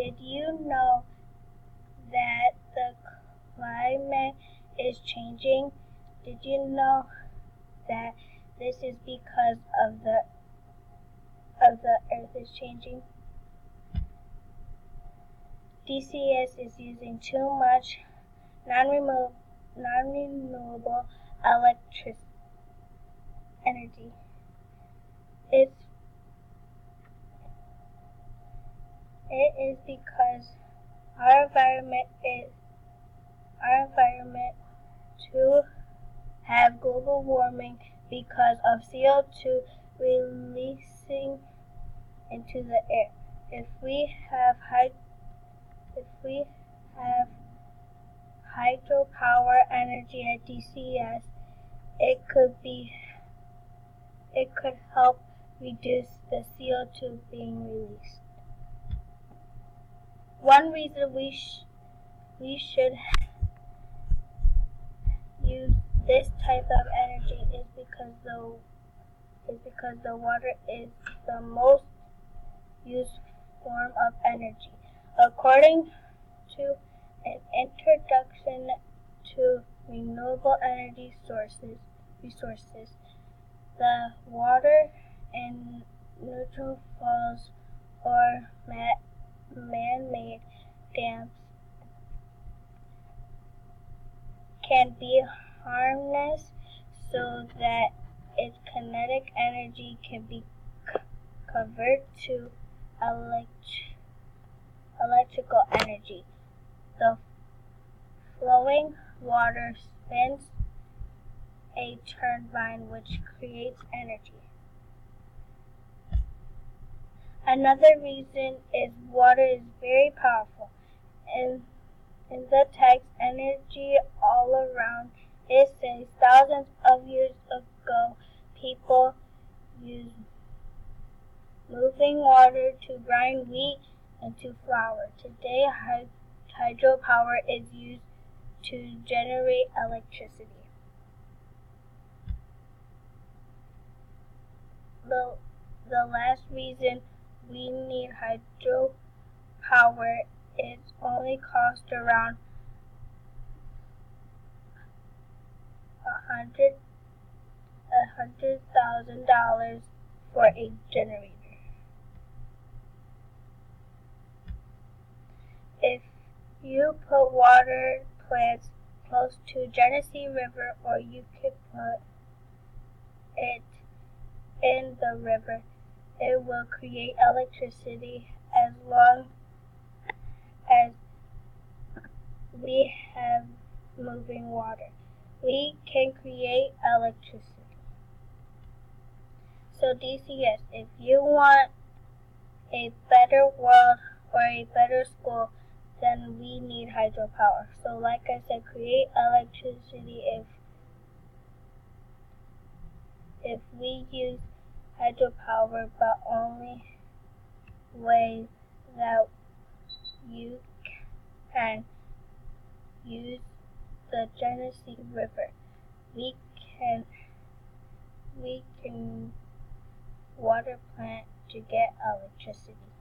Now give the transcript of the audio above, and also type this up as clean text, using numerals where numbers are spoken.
Did you know that the climate is changing? Did you know that this is because of the earth is changing? DCS is using too much non-renewable electric energy. It is because our environment to have global warming because of CO2 releasing into the air. If we have hydropower energy at DCS, it could help reduce the CO2 being released. One reason we should use this type of energy is because the water is the most used form of energy. According to an introduction to renewable energy resources, the water in neutral falls or man-made dams can be harnessed so that its kinetic energy can be converted to electrical energy. The flowing water spins a turbine which creates energy. Another reason is water is very powerful. In the text, energy all around, it says thousands of years ago, people used moving water to grind wheat into flour. Today, hydropower is used to generate electricity. The last reason we need hydropower is only cost around $100,000 for a generator. If you put water plants close to Genesee River, or you could put it in the river, it will create electricity. As long as we have moving water, we can create electricity. So DCS, if you want a better world or a better school, then we need hydropower. So like I said, create electricity. If we use hydropower, but only way that you can use the Genesee River, we can water plant to get electricity.